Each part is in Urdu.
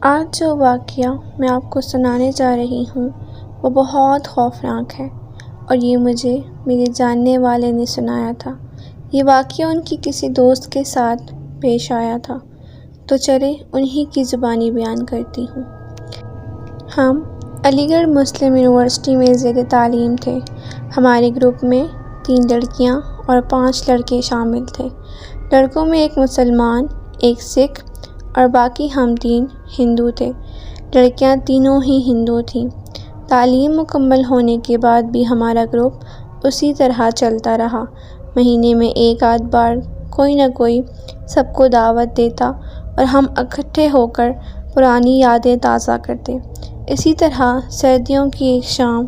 آج جو واقعہ میں آپ کو سنانے جا رہی ہوں وہ بہت خوفناک ہے اور یہ مجھے میرے جاننے والے نے سنایا تھا۔ یہ واقعہ ان کی کسی دوست کے ساتھ پیش آیا تھا، تو چلے انہی کی زبانی بیان کرتی ہوں۔ ہم علی گڑھ مسلم یونیورسٹی میں زیر تعلیم تھے۔ ہمارے گروپ میں 3 لڑکیاں اور 5 لڑکے شامل تھے۔ لڑکوں میں ایک مسلمان، ایک سکھ اور باقی ہم 3 ہندو تھے۔ لڑکیاں تینوں ہی ہندو تھیں۔ تعلیم مکمل ہونے کے بعد بھی ہمارا گروپ اسی طرح چلتا رہا۔ مہینے میں ایک آدھ بار کوئی نہ کوئی سب کو دعوت دیتا اور ہم اکٹھے ہو کر پرانی یادیں تازہ کرتے۔ اسی طرح سردیوں کی ایک شام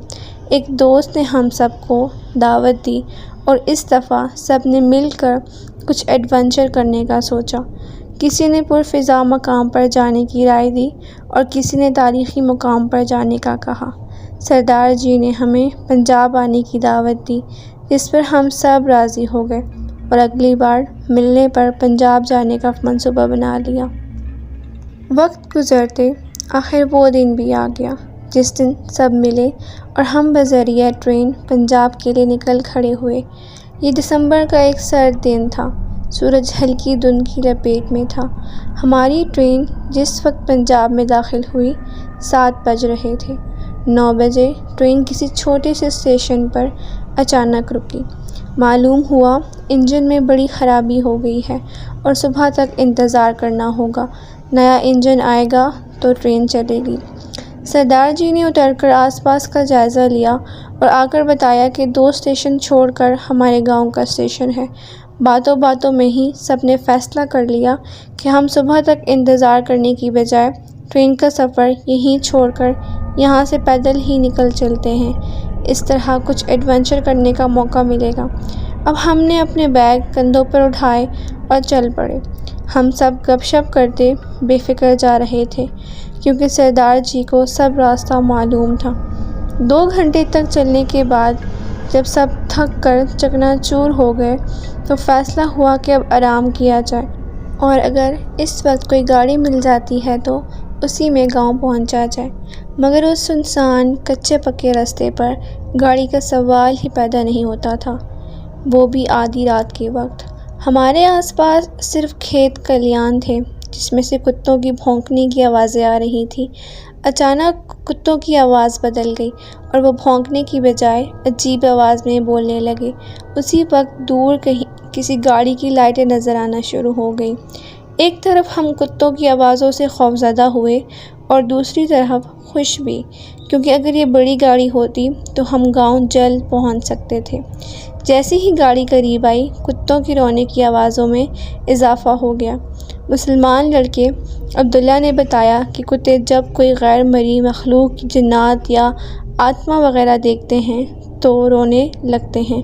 ایک دوست نے ہم سب کو دعوت دی اور اس دفعہ سب نے مل کر کچھ ایڈونچر کرنے کا سوچا۔ کسی نے پرفضا مقام پر جانے کی رائے دی اور کسی نے تاریخی مقام پر جانے کا کہا۔ سردار جی نے ہمیں پنجاب آنے کی دعوت دی، جس پر ہم سب راضی ہو گئے اور اگلی بار ملنے پر پنجاب جانے کا منصوبہ بنا لیا۔ وقت گزرتے آخر وہ دن بھی آ گیا جس دن سب ملے اور ہم بذریعہ ٹرین پنجاب کے لیے نکل کھڑے ہوئے۔ یہ دسمبر کا ایک سرد دن تھا۔ سورج ہلکی دھند کی لپیٹ میں تھا۔ ہماری ٹرین جس وقت پنجاب میں داخل ہوئی 7 بج رہے تھے۔ 9 بجے ٹرین کسی چھوٹے سے اسٹیشن پر اچانک رکی۔ معلوم ہوا انجن میں بڑی خرابی ہو گئی ہے اور صبح تک انتظار کرنا ہوگا۔ نیا انجن آئے گا تو ٹرین چلے گی۔ سردار جی نے اتر کر آس پاس کا جائزہ لیا اور آ کر بتایا کہ 2 اسٹیشن چھوڑ کر ہمارے گاؤں کا اسٹیشن ہے۔ باتوں باتوں میں ہی سب نے فیصلہ کر لیا کہ ہم صبح تک انتظار کرنے کی بجائے ٹرین کا سفر یہیں چھوڑ کر یہاں سے پیدل ہی نکل چلتے ہیں۔ اس طرح کچھ ایڈونچر کرنے کا موقع ملے گا۔ اب ہم نے اپنے بیگ کندھوں پر اٹھائے اور چل پڑے۔ ہم سب گپ شپ کرتے بے فکر جا رہے تھے کیونکہ سردار جی کو سب راستہ معلوم تھا۔ 2 گھنٹے تک چلنے کے بعد جب سب تھک کر چکنا چور ہو گئے تو فیصلہ ہوا کہ اب آرام کیا جائے اور اگر اس وقت کوئی گاڑی مل جاتی ہے تو اسی میں گاؤں پہنچا جائے، مگر اس سنسان کچے پکے راستے پر گاڑی کا سوال ہی پیدا نہیں ہوتا تھا، وہ بھی آدھی رات کے وقت۔ ہمارے آس پاس صرف کھیت کھلیان تھے جس میں سے کتوں کی بھونکنے کی آوازیں آ رہی تھیں۔ اچانک کتوں کی آواز بدل گئی اور وہ بھونکنے کی بجائے عجیب آواز میں بولنے لگے۔ اسی وقت دور کہیں کسی گاڑی کی لائٹیں نظر آنا شروع ہو گئیں۔ ایک طرف ہم کتوں کی آوازوں سے خوفزدہ ہوئے اور دوسری طرف خوش بھی، کیونکہ اگر یہ بڑی گاڑی ہوتی تو ہم گاؤں جلد پہنچ سکتے تھے۔ جیسے ہی گاڑی قریب آئی کتوں کی رونے کی آوازوں میں اضافہ ہو گیا۔ مسلمان لڑکے عبداللہ نے بتایا کہ کتے جب کوئی غیر مرئی مخلوق، جنات یا آتما وغیرہ دیکھتے ہیں تو رونے لگتے ہیں۔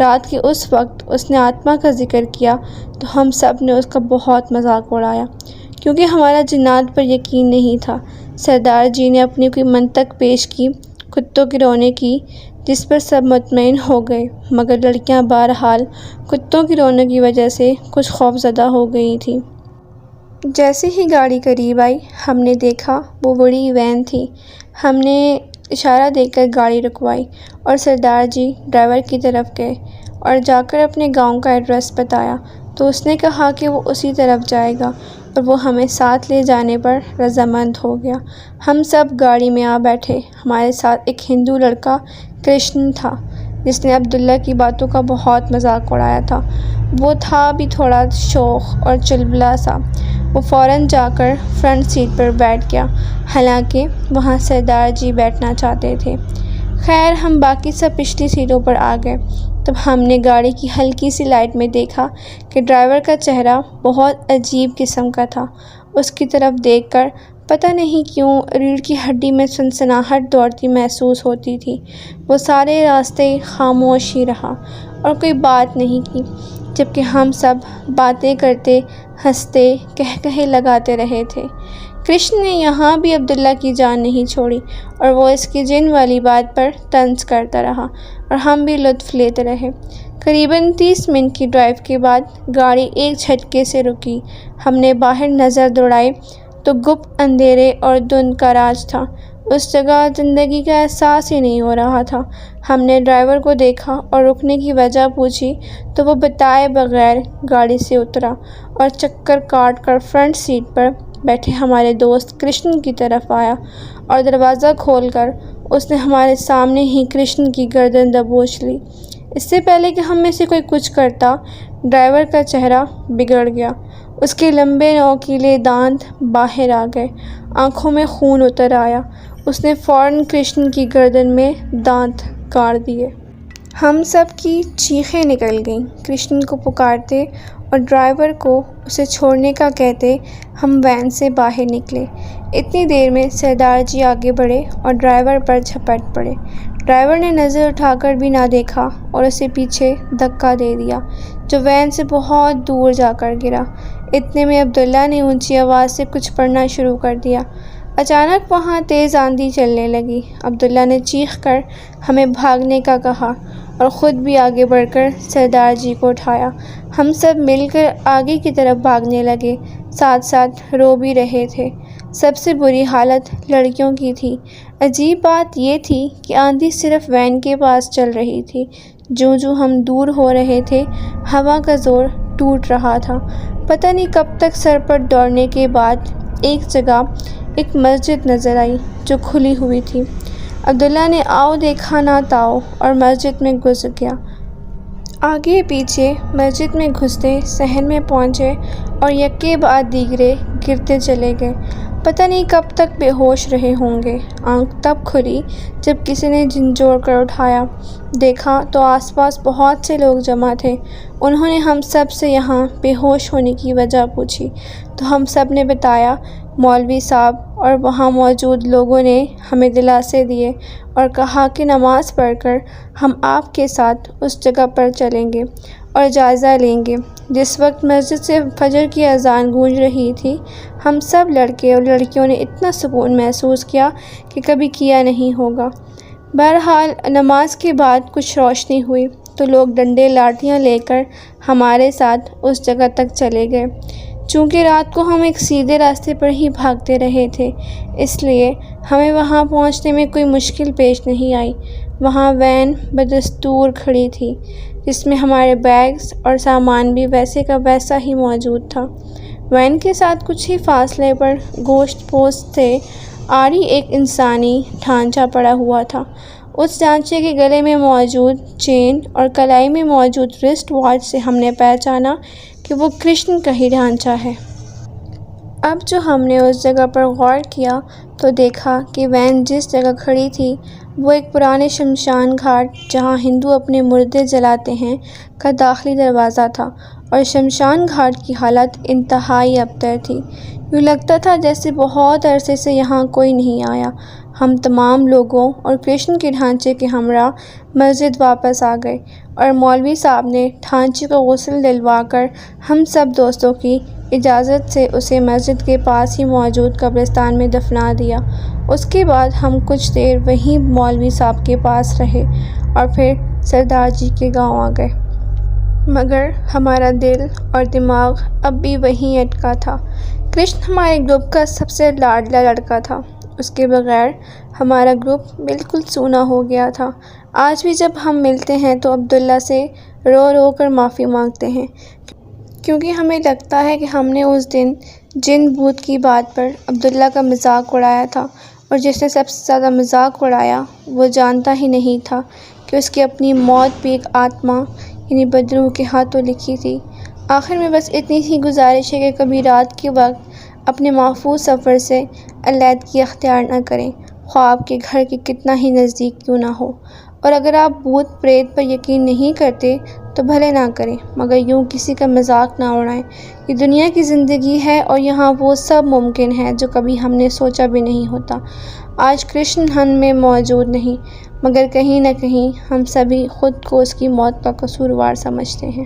رات کے اس وقت اس نے آتما کا ذکر کیا تو ہم سب نے اس کا بہت مذاق اڑایا کیونکہ ہمارا جنات پر یقین نہیں تھا۔ سردار جی نے اپنی کوئی منطق پیش کی کتوں کے رونے کی، جس پر سب مطمئن ہو گئے، مگر لڑکیاں بہرحال کتوں کے رونے کی وجہ سے کچھ خوفزدہ ہو گئی تھیں۔ جیسے ہی گاڑی قریب آئی ہم نے دیکھا وہ بڑی وین تھی۔ ہم نے اشارہ دے کر گاڑی رکوائی اور سردار جی ڈرائیور کی طرف گئے اور جا کر اپنے گاؤں کا ایڈریس بتایا تو اس نے کہا کہ وہ اسی طرف جائے گا اور وہ ہمیں ساتھ لے جانے پر رضامند ہو گیا۔ ہم سب گاڑی میں آ بیٹھے۔ ہمارے ساتھ ایک ہندو لڑکا کرشن تھا جس نے عبداللہ کی باتوں کا بہت مذاق اڑایا تھا۔ وہ تھا بھی تھوڑا شوخ اور چلبلا سا۔ وہ فوراً جا کر فرنٹ سیٹ پر بیٹھ گیا، حالانکہ وہاں سردار جی بیٹھنا چاہتے تھے۔ خیر ہم باقی سب پچھلی سیٹوں پر آ گئے۔ تب ہم نے گاڑی کی ہلکی سی لائٹ میں دیکھا کہ ڈرائیور کا چہرہ بہت عجیب قسم کا تھا۔ اس کی طرف دیکھ کر پتہ نہیں کیوں ریڑھ کی ہڈی میں سنسناہٹ دوڑتی محسوس ہوتی تھی۔ وہ سارے راستے خاموش ہی رہا اور کوئی بات نہیں کی، جبکہ ہم سب باتیں کرتے، ہنستے، کہکہے لگاتے رہے تھے۔ کرشن نے یہاں بھی عبداللہ کی جان نہیں چھوڑی اور وہ اس کی جن والی بات پر طنز کرتا رہا اور ہم بھی لطف لیتے رہے۔ قریباً 30 منٹ کی ڈرائیو کے بعد گاڑی ایک جھٹکے سے رکی۔ ہم نے باہر نظر دوڑائی تو گپ اندھیرے اور دھند کا راج تھا۔ اس جگہ زندگی کا احساس ہی نہیں ہو رہا تھا۔ ہم نے ڈرائیور کو دیکھا اور رکنے کی وجہ پوچھی تو وہ بتائے بغیر گاڑی سے اترا اور چکر کاٹ کر فرنٹ سیٹ پر بیٹھے ہمارے دوست کرشن کی طرف آیا اور دروازہ کھول کر اس نے ہمارے سامنے ہی کرشن کی گردن دبوچ لی۔ اس سے پہلے کہ ہم میں سے کوئی کچھ کرتا، ڈرائیور کا چہرہ بگڑ گیا۔ اس کے لمبے نوکیلے دانت باہر آ گئے، آنکھوں میں خون اتر آیا۔ اس نے فوراً کرشن کی گردن میں دانت گاڑ دیے۔ ہم سب کی چیخیں نکل گئیں۔ کرشن کو پکارتے اور ڈرائیور کو اسے چھوڑنے کا کہتے ہم وین سے باہر نکلے۔ اتنی دیر میں سردار جی آگے بڑھے اور ڈرائیور پر جھپٹ پڑے۔ ڈرائیور نے نظر اٹھا کر بھی نہ دیکھا اور اسے پیچھے دھکا دے دیا جو وین سے بہت دور جا کر گرا۔ اتنے میں عبداللہ نے اونچی آواز سے کچھ پڑھنا شروع کر دیا۔ اچانک وہاں تیز آندھی چلنے لگی۔ عبداللہ نے چیخ کر ہمیں بھاگنے کا کہا اور خود بھی آگے بڑھ کر سردار جی کو اٹھایا۔ ہم سب مل کر آگے کی طرف بھاگنے لگے، ساتھ ساتھ رو بھی رہے تھے۔ سب سے بری حالت لڑکیوں کی تھی۔ عجیب بات یہ تھی کہ آندھی صرف وین کے پاس چل رہی تھی۔ جوں جوں ہم دور ہو رہے تھے، ہوا کا زور ٹوٹ رہا تھا۔ پتہ نہیں کب تک سر پر دوڑنے کے بعد ایک جگہ ایک مسجد نظر آئی جو کھلی ہوئی تھی۔ عبداللہ نے آؤ دیکھا نہ تاؤ اور مسجد میں گھس گیا۔ آگے پیچھے مسجد میں گھستے صحن میں پہنچے اور یکے بعد دیگرے گرتے چلے گئے۔ پتہ نہیں کب تک بے ہوش رہے ہوں گے۔ آنکھ تب کھلی جب کسی نے جھنجھوڑ کر اٹھایا۔ دیکھا تو آس پاس بہت سے لوگ جمع تھے۔ انہوں نے ہم سب سے یہاں بے ہوش ہونے کی وجہ پوچھی تو ہم سب نے بتایا۔ مولوی صاحب اور وہاں موجود لوگوں نے ہمیں دلاسے دیے اور کہا کہ نماز پڑھ کر ہم آپ کے ساتھ اس جگہ پر چلیں گے اور جائزہ لیں گے۔ جس وقت مسجد سے فجر کی اذان گونج رہی تھی، ہم سب لڑکے اور لڑکیوں نے اتنا سکون محسوس کیا کہ کبھی کیا نہیں ہوگا۔ بہرحال نماز کے بعد کچھ روشنی ہوئی تو لوگ ڈنڈے لاٹھیاں لے کر ہمارے ساتھ اس جگہ تک چلے گئے۔ چونکہ رات کو ہم ایک سیدھے راستے پر ہی بھاگتے رہے تھے، اس لیے ہمیں وہاں پہنچنے میں کوئی مشکل پیش نہیں آئی۔ وہاں وین بدستور کھڑی تھی جس میں ہمارے بیگز اور سامان بھی ویسے کا ویسا ہی موجود تھا۔ وین کے ساتھ کچھ ہی فاصلے پر گوشت پوش سے عاری ایک انسانی ڈھانچہ پڑا ہوا تھا۔ اس ڈھانچے کے گلے میں موجود چین اور کلائی میں موجود رسٹ واچ سے ہم نے پہچانا کہ وہ کرشن کا ہی ڈھانچہ ہے۔ اب جو ہم نے اس جگہ پر غور کیا تو دیکھا کہ وین جس جگہ کھڑی تھی وہ ایک پرانے شمشان گھاٹ جہاں ہندو اپنے مردے جلاتے ہیں کا داخلی دروازہ تھا، اور شمشان گھاٹ کی حالت انتہائی ابتر تھی۔ یوں لگتا تھا جیسے بہت عرصے سے یہاں کوئی نہیں آیا۔ ہم تمام لوگوں اور کرشن کے ڈھانچے کے ہمراہ مسجد واپس آ گئے اور مولوی صاحب نے ڈھانچے کو غسل دلوا کر ہم سب دوستوں کی اجازت سے اسے مسجد کے پاس ہی موجود قبرستان میں دفنا دیا۔ اس کے بعد ہم کچھ دیر وہیں مولوی صاحب کے پاس رہے اور پھر سردار جی کے گاؤں آ گئے۔ مگر ہمارا دل اور دماغ اب بھی وہیں اٹکا تھا۔ کرشن ہمارے گروپ کا سب سے لاڈلا لڑکا تھا۔ اس کے بغیر ہمارا گروپ بالکل سونا ہو گیا تھا۔ آج بھی جب ہم ملتے ہیں تو عبداللہ سے رو رو کر معافی مانگتے ہیں، کیونکہ ہمیں لگتا ہے کہ ہم نے اس دن جن بھوت کی بات پر عبداللہ کا مذاق اڑایا تھا، اور جس نے سب سے زیادہ مذاق اڑایا وہ جانتا ہی نہیں تھا کہ اس کی اپنی موت بھی ایک آتما یعنی بدروح کے ہاتھوں لکھی تھی۔ آخر میں بس اتنی سی گزارش ہے کہ کبھی رات کے وقت اپنے محفوظ سفر سے علیحدگی اختیار نہ کریں، خواہ آپ کے گھر کے کتنا ہی نزدیک کیوں نہ ہو۔ اور اگر آپ بھوت پریت پر یقین نہیں کرتے تو بھلے نہ کریں، مگر یوں کسی کا مذاق نہ اڑائیں۔ یہ دنیا کی زندگی ہے اور یہاں وہ سب ممکن ہے جو کبھی ہم نے سوچا بھی نہیں ہوتا۔ آج کرشن ہن میں موجود نہیں، مگر کہیں نہ کہیں ہم سبھی خود کو اس کی موت کا قصوروار سمجھتے ہیں۔